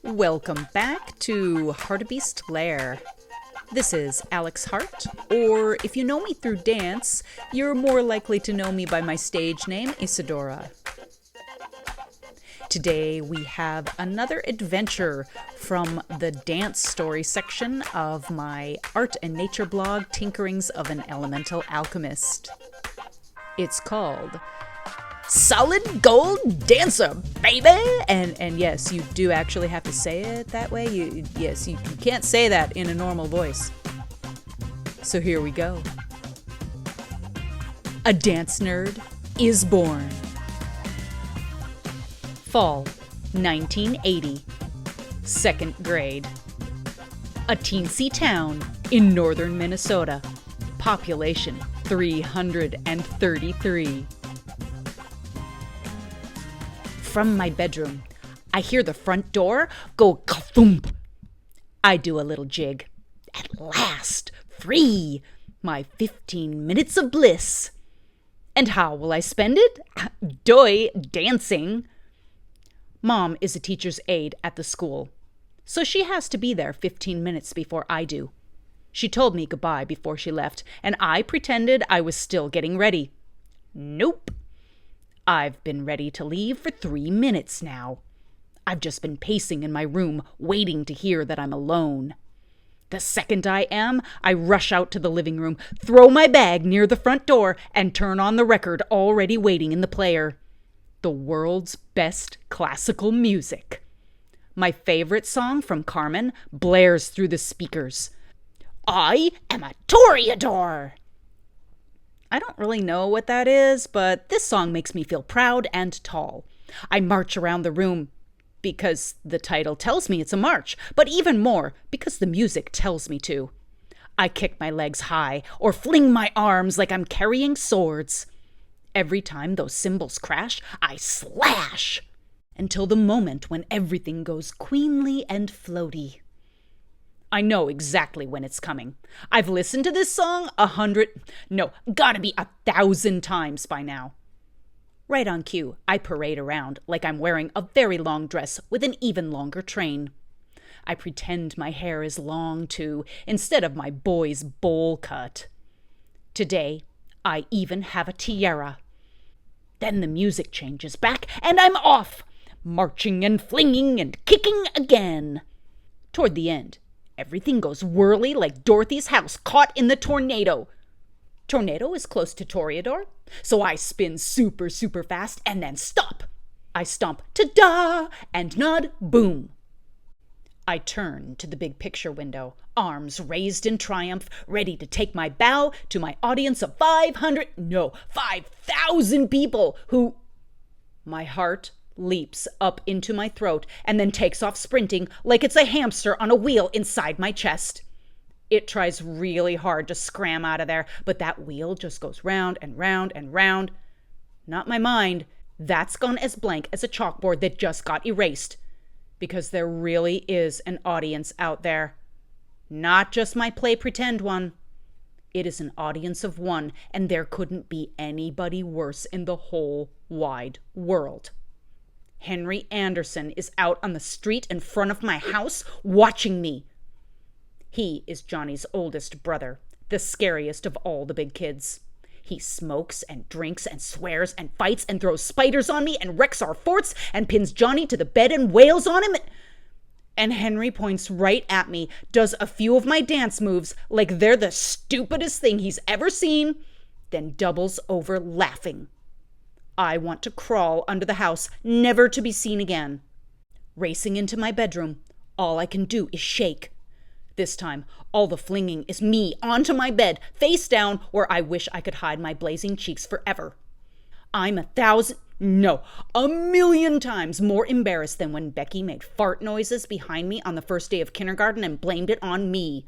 Welcome back to Hartebeest Lair. This is Alex Hart, or if you know me through dance, you're more likely to know me by my stage name, Isadora. Today we have another adventure from the DanceStory section of my art and nature blog, Tinkerings of an Elemental Alchemist. It's called Solid Gold Dancer, baby! And yes, you do actually have to say it that way. You can't say that in a normal voice. So here we go. A dance nerd is born. Fall, 1980. Second grade. A teensy town in northern Minnesota. Population 333. From my bedroom, I hear the front door go ka-thump. I do a little jig. At last, free! My 15 minutes of bliss. And how will I spend it? Dancing. Mom is a teacher's aide at the school, so she has to be there 15 minutes before I do. She told me goodbye before she left, and I pretended I was still getting ready. Nope. I've been ready to leave for 3 minutes now. I've just been pacing in my room, waiting to hear that I'm alone. The second I am, I rush out to the living room, throw my bag near the front door, and turn on the record already waiting in the player. The world's best classical music. My favorite song from Carmen blares through the speakers. I am a toreador! I don't really know what that is, but this song makes me feel proud and tall. I march around the room because the title tells me it's a march, but even more because the music tells me to. I kick my legs high or fling my arms like I'm carrying swords. Every time those cymbals crash, I slash until the moment when everything goes queenly and floaty. I know exactly when it's coming. I've listened to this song 1,000 times by now. Right on cue, I parade around like I'm wearing a very long dress with an even longer train. I pretend my hair is long too, instead of my boy's bowl cut. Today, I even have a tiara. Then the music changes back and I'm off, marching and flinging and kicking again. Toward the end, everything goes whirly like Dorothy's house caught in the tornado. Tornado is close to toreador, so I spin super, super fast and then stop. I stomp ta-da and nod boom. I turn to the big picture window, arms raised in triumph, ready to take my bow to my audience of 5,000 people who... My heart leaps up into my throat and then takes off sprinting like it's a hamster on a wheel inside my chest. It tries really hard to scram out of there, but that wheel just goes round and round and round. Not my mind. That's gone as blank as a chalkboard that just got erased. Because there really is an audience out there. Not just my play pretend one. It is an audience of one, and there couldn't be anybody worse in the whole wide world. Henry Anderson is out on the street in front of my house watching me. He is Johnny's oldest brother, the scariest of all the big kids. He smokes and drinks and swears and fights and throws spiders on me and wrecks our forts and pins Johnny to the bed and wails on him. And Henry points right at me, does a few of my dance moves like they're the stupidest thing he's ever seen, then doubles over laughing. I want to crawl under the house, never to be seen again. Racing into my bedroom, all I can do is shake. This time, all the flinging is me onto my bed, face down, where I wish I could hide my blazing cheeks forever. I'm 1,000,000 times more embarrassed than when Becky made fart noises behind me on the first day of kindergarten and blamed it on me.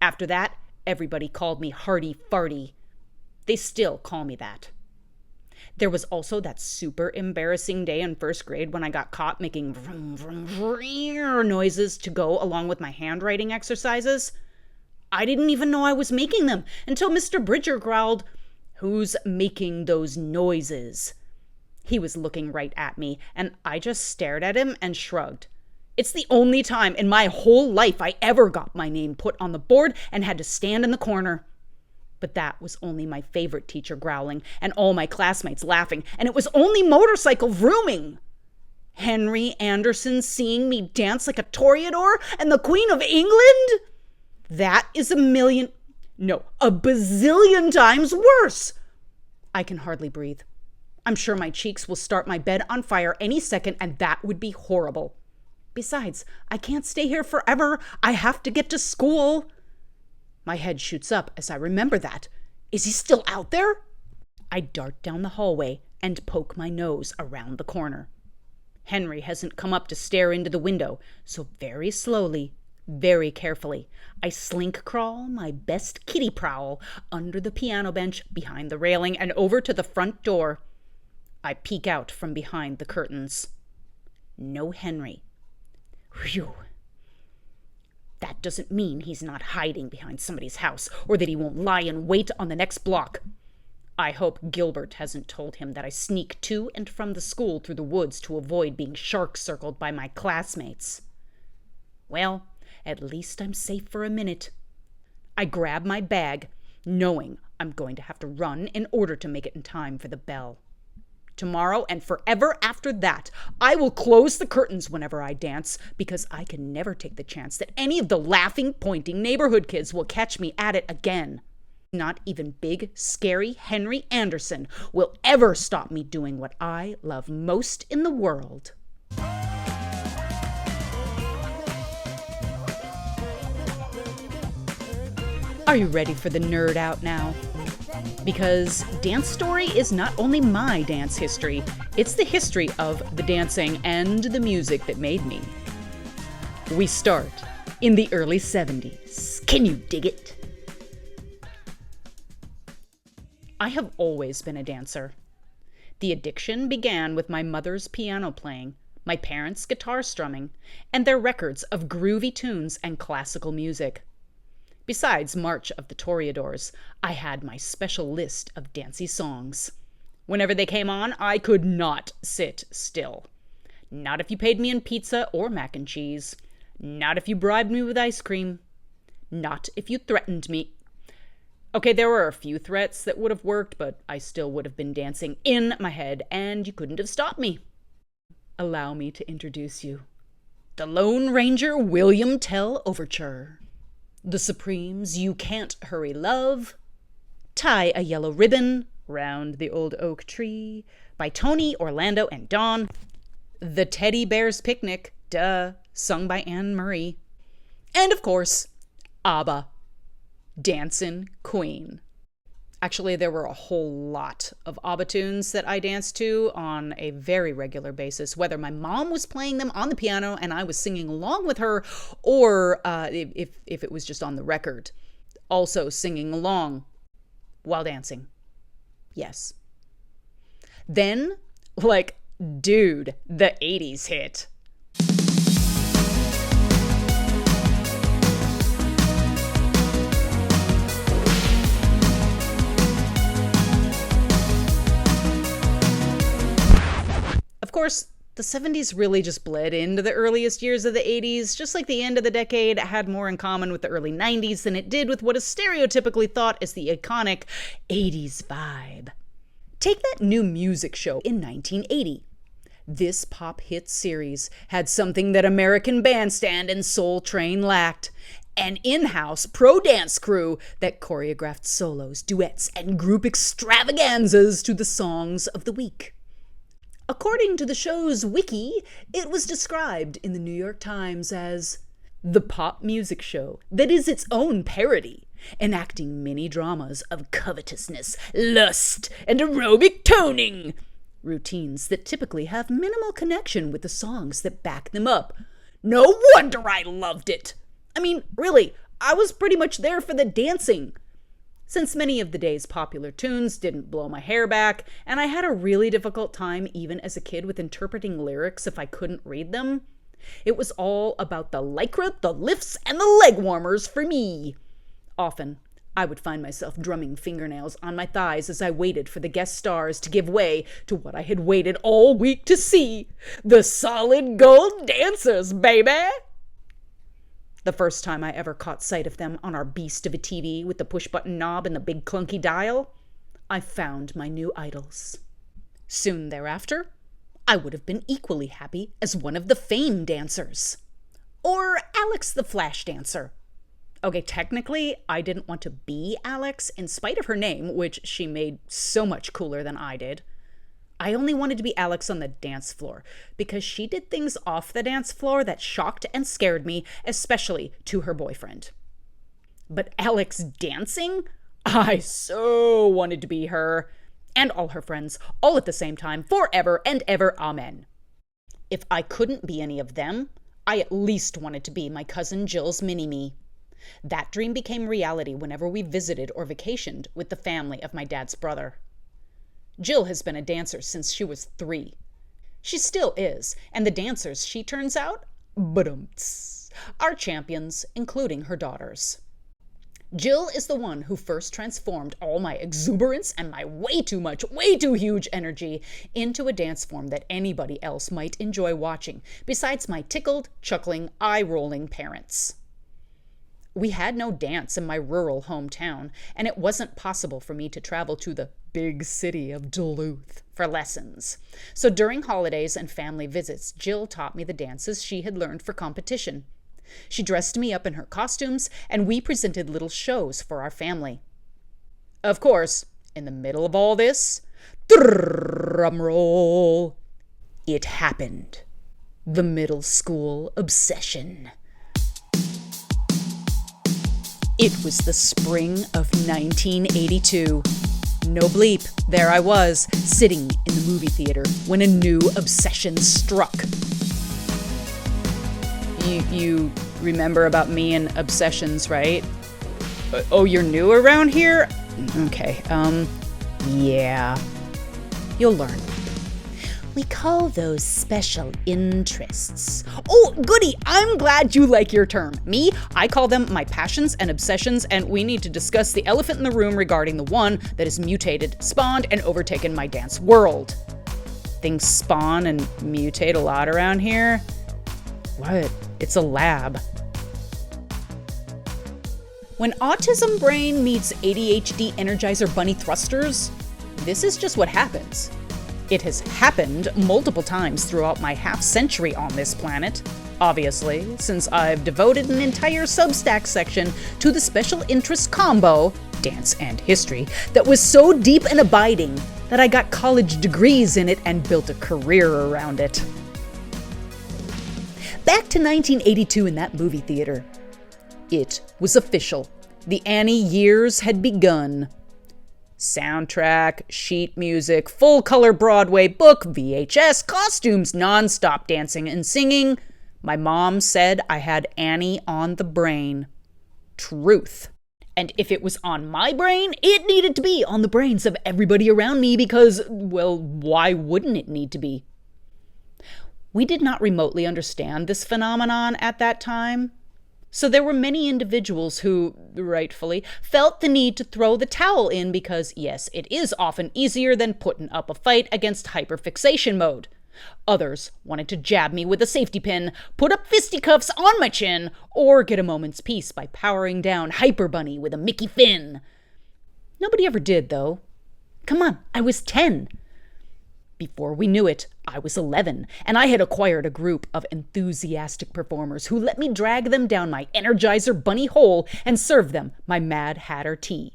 After that, everybody called me Hardy Farty. They still call me that. There was also that super embarrassing day in first grade when I got caught making vroom, vroom, vroom noises to go along with my handwriting exercises. I didn't even know I was making them until Mr. Bridger growled, "Who's making those noises?" He was looking right at me, and I just stared at him and shrugged. It's the only time in my whole life I ever got my name put on the board and had to stand in the corner. But that was only my favorite teacher growling and all my classmates laughing, and it was only motorcycle vrooming. Henry Anderson seeing me dance like a toreador and the Queen of England? That is a bazillion times worse. I can hardly breathe. I'm sure my cheeks will start my bed on fire any second, and that would be horrible. Besides, I can't stay here forever. I have to get to school. My head shoots up as I remember that. Is he still out there? I dart down the hallway and poke my nose around the corner. Henry hasn't come up to stare into the window, so very slowly, very carefully, I slink crawl my best kitty prowl under the piano bench behind the railing and over to the front door. I peek out from behind the curtains. No Henry. Phew. That doesn't mean he's not hiding behind somebody's house or that he won't lie in wait on the next block. I hope Gilbert hasn't told him that I sneak to and from the school through the woods to avoid being shark-circled by my classmates. Well, at least I'm safe for a minute. I grab my bag, knowing I'm going to have to run in order to make it in time for the bell. Tomorrow and forever after that, I will close the curtains whenever I dance, because I can never take the chance that any of the laughing, pointing neighborhood kids will catch me at it again. Not even big, scary Henry Anderson will ever stop me doing what I love most in the world. Are you ready for the nerd out now? Because Dance Story is not only my dance history, it's the history of the dancing and the music that made me. We start in the early 70s. Can you dig it? I have always been a dancer. The addiction began with my mother's piano playing, my parents' guitar strumming, and their records of groovy tunes and classical music. Besides March of the Toreadors, I had my special list of dancey songs. Whenever they came on, I could not sit still. Not if you paid me in pizza or mac and cheese. Not if you bribed me with ice cream. Not if you threatened me. Okay, there were a few threats that would have worked, but I still would have been dancing in my head, and you couldn't have stopped me. Allow me to introduce you. The Lone Ranger William Tell Overture. The Supremes' You Can't Hurry Love. Tie a Yellow Ribbon Round the Old Oak Tree by Tony, Orlando, and Dawn. The Teddy Bear's Picnic, sung by Anne Murray. And of course, ABBA, Dancin' Queen. Actually, there were a whole lot of ABBA tunes that I danced to on a very regular basis, whether my mom was playing them on the piano and I was singing along with her, or if it was just on the record, also singing along while dancing. Yes. Then, dude, the 80s hit. Of course, the 70s really just bled into the earliest years of the 80s, just like the end of the decade had more in common with the early 90s than it did with what is stereotypically thought as the iconic 80s vibe. Take that new music show in 1980. This pop hit series had something that American Bandstand and Soul Train lacked. An in-house pro dance crew that choreographed solos, duets, and group extravaganzas to the songs of the week. According to the show's wiki, it was described in the New York Times as the pop music show that is its own parody, enacting many dramas of covetousness, lust, and aerobic toning, routines that typically have minimal connection with the songs that back them up. No wonder I loved it! I mean, really, I was pretty much there for the dancing. Since many of the day's popular tunes didn't blow my hair back, and I had a really difficult time even as a kid with interpreting lyrics if I couldn't read them, it was all about the lycra, the lifts, and the leg warmers for me. Often, I would find myself drumming fingernails on my thighs as I waited for the guest stars to give way to what I had waited all week to see. The solid gold dancers, baby! The first time I ever caught sight of them on our beast of a TV with the push-button knob and the big clunky dial, I found my new idols. Soon thereafter, I would have been equally happy as one of the Fame dancers. Or Alex the Flash dancer. Okay, technically, I didn't want to be Alex, in spite of her name, which she made so much cooler than I did. I only wanted to be Alex on the dance floor, because she did things off the dance floor that shocked and scared me, especially to her boyfriend. But Alex dancing? I so wanted to be her. And all her friends, all at the same time, forever and ever, amen. If I couldn't be any of them, I at least wanted to be my cousin Jill's mini-me. That dream became reality whenever we visited or vacationed with the family of my dad's brother. Jill has been a dancer since she was 3. She still is, and the dancers she turns out, ba-dum-ts, are champions, including her daughters. Jill is the one who first transformed all my exuberance and my way too much, way too huge energy into a dance form that anybody else might enjoy watching, besides my tickled, chuckling, eye-rolling parents. We had no dance in my rural hometown, and it wasn't possible for me to travel to the big city of Duluth for lessons. So during holidays and family visits, Jill taught me the dances she had learned for competition. She dressed me up in her costumes, and we presented little shows for our family. Of course, in the middle of all this, drum roll, it happened. The middle school obsession. It was the spring of 1982. No bleep, there I was, sitting in the movie theater when a new obsession struck. You remember about me and obsessions, right? Oh, you're new around here? Okay, yeah. You'll learn. We call those special interests. Oh, goody! I'm glad you like your term. Me, I call them my passions and obsessions, and we need to discuss the elephant in the room regarding the one that has mutated, spawned, and overtaken my dance world. Things spawn and mutate a lot around here. What? It's a lab. When autism brain meets ADHD Energizer Bunny thrusters, this is just what happens. It has happened multiple times throughout my half-century on this planet, obviously, since I've devoted an entire Substack section to the special interest combo, dance and history, that was so deep and abiding that I got college degrees in it and built a career around it. Back to 1982 in that movie theater. It was official. The Annie years had begun. Soundtrack, sheet music, full-color Broadway book, VHS, costumes, non-stop dancing and singing. My mom said I had Annie on the brain. Truth. And if it was on my brain, it needed to be on the brains of everybody around me because, well, why wouldn't it need to be? We did not remotely understand this phenomenon at that time. So there were many individuals who, rightfully, felt the need to throw the towel in because, yes, it is often easier than putting up a fight against hyperfixation mode. Others wanted to jab me with a safety pin, put up fisticuffs on my chin, or get a moment's peace by powering down Hyper Bunny with a Mickey fin. Nobody ever did, though. Come on, I was 10. Before we knew it, I was 11, and I had acquired a group of enthusiastic performers who let me drag them down my Energizer Bunny hole and serve them my Mad Hatter tea.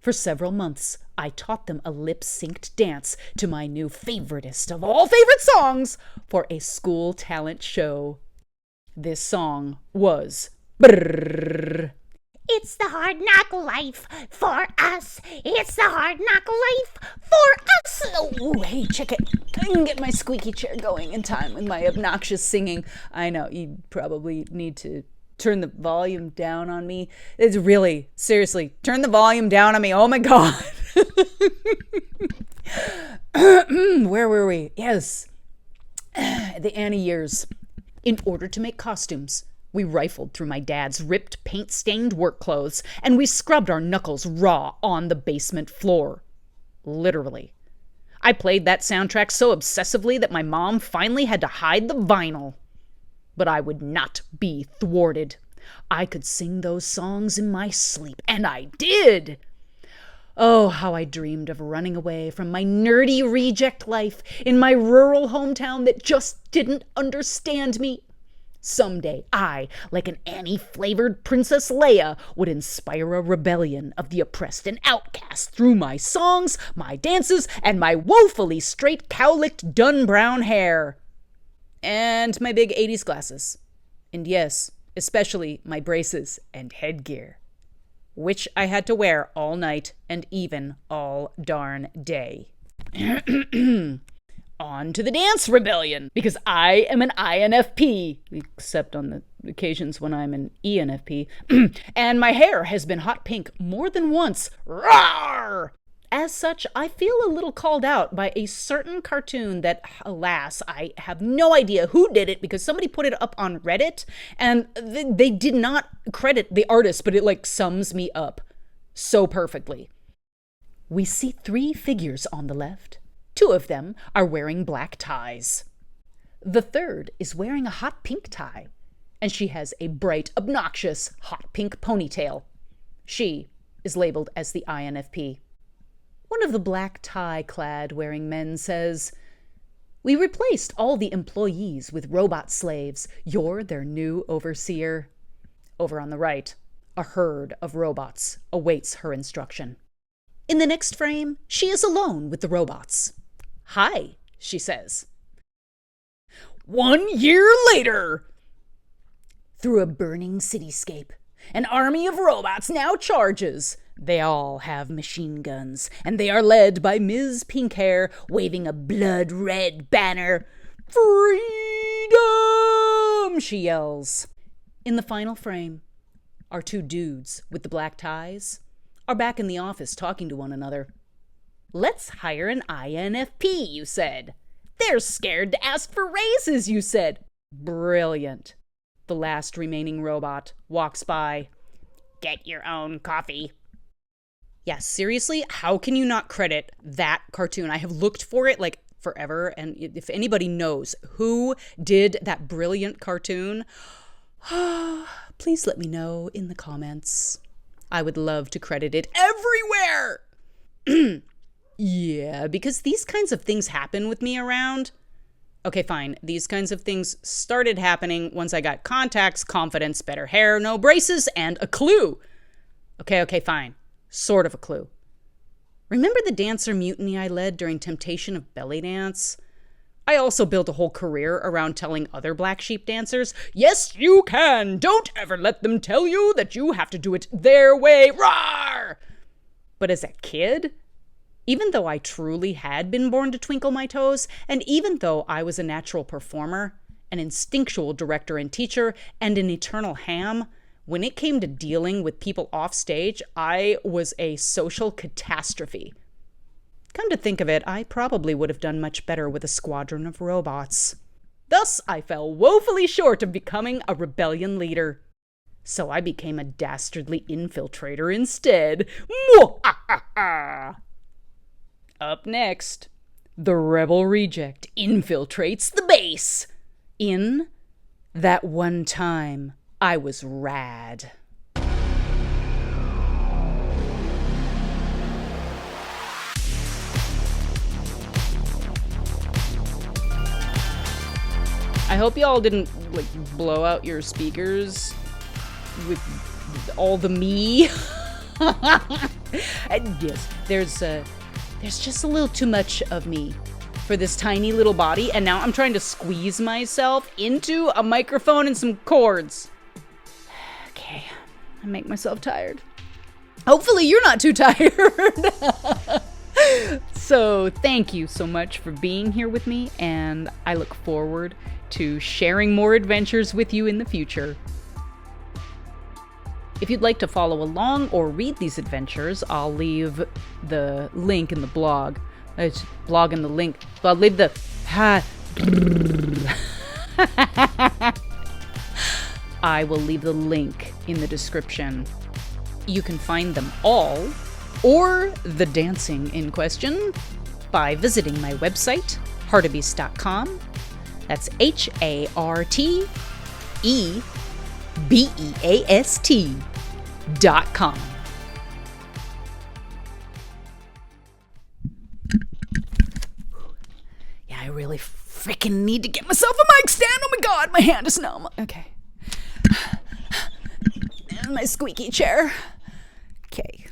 For several months, I taught them a lip-synced dance to my new favoritist of all favorite songs for a school talent show. This song was Brrrr. It's the hard knock life for us. It's the hard knock life for us. Oh, hey, check it. I can get my squeaky chair going in time with my obnoxious singing. I know, you probably need to turn the volume down on me. It's really, seriously, turn the volume down on me. Oh my God. Where were we? Yes. The Annie years. In order to make costumes, We rifled through my dad's ripped, paint-stained work clothes, and we scrubbed our knuckles raw on the basement floor. Literally. I played that soundtrack so obsessively that my mom finally had to hide the vinyl. But I would not be thwarted. I could sing those songs in my sleep, and I did! Oh, how I dreamed of running away from my nerdy reject life in my rural hometown that just didn't understand me. Someday I, like an Annie-flavored Princess Leia, would inspire a rebellion of the oppressed and outcast through my songs, my dances, and my woefully straight cowlicked dun brown hair. And my big 80s glasses. And yes, especially my braces and headgear, which I had to wear all night and even all darn day. On to the dance rebellion, because I am an INFP, except on the occasions when I'm an ENFP, and my hair has been hot pink more than once. Rawr! As such, I feel a little called out by a certain cartoon that, alas, I have no idea who did it because somebody put it up on Reddit and they did not credit the artist, but it sums me up so perfectly. We see 3 figures on the left. 2 of them are wearing black ties. The third is wearing a hot pink tie, and she has a bright, obnoxious, hot pink ponytail. She is labeled as the INFP. One of the black tie-clad wearing men says, "We replaced all the employees with robot slaves. You're their new overseer." Over on the right, a herd of robots awaits her instruction. In the next frame, she is alone with the robots. "Hi," she says. 1 year later! Through a burning cityscape, an army of robots now charges. They all have machine guns, and they are led by Ms. Pinkhair, waving a blood-red banner. "Freedom!" she yells. In the final frame, our 2 dudes with the black ties are back in the office talking to one another. "Let's hire an INFP, you said. They're scared to ask for raises, you said." Brilliant. The last remaining robot walks by. "Get your own coffee." Yeah, seriously, how can you not credit that cartoon? I have looked for it forever, and if anybody knows who did that brilliant cartoon, please let me know in the comments. I would love to credit it everywhere. Yeah, because these kinds of things happen with me around. Okay, fine. These kinds of things started happening once I got contacts, confidence, better hair, no braces, and a clue. Okay, fine. Sort of a clue. Remember the dancer mutiny I led during Temptation of Belly Dance? I also built a whole career around telling other black sheep dancers, "Yes, you can! Don't ever let them tell you that you have to do it their way! Rawr!" But as a kid, even though I truly had been born to twinkle my toes, and even though I was a natural performer, an instinctual director and teacher, and an eternal ham, when it came to dealing with people off stage, I was a social catastrophe. Come to think of it, I probably would have done much better with a squadron of robots. Thus, I fell woefully short of becoming a rebellion leader. So I became a dastardly infiltrator instead. Up next, the rebel reject infiltrates the base. In That One Time I Was Rad. I hope y'all didn't blow out your speakers with all the me. And yes, there's just a little too much of me for this tiny little body, and now I'm trying to squeeze myself into a microphone and some cords. Okay, I make myself tired. Hopefully you're not too tired. So thank you so much for being here with me, and I look forward to sharing more adventures with you in the future. If you'd like to follow along or read these adventures, I'll leave the link in the blog. It's blog in the link. I'll leave the... I will leave the link in the description. You can find them all, or the dancing in question, by visiting my website, hartebeast.com. That's HARTEBEAST.com. Yeah, I really freaking need to get myself a mic stand. Oh my god, my hand is numb. Okay. And my squeaky chair. Okay.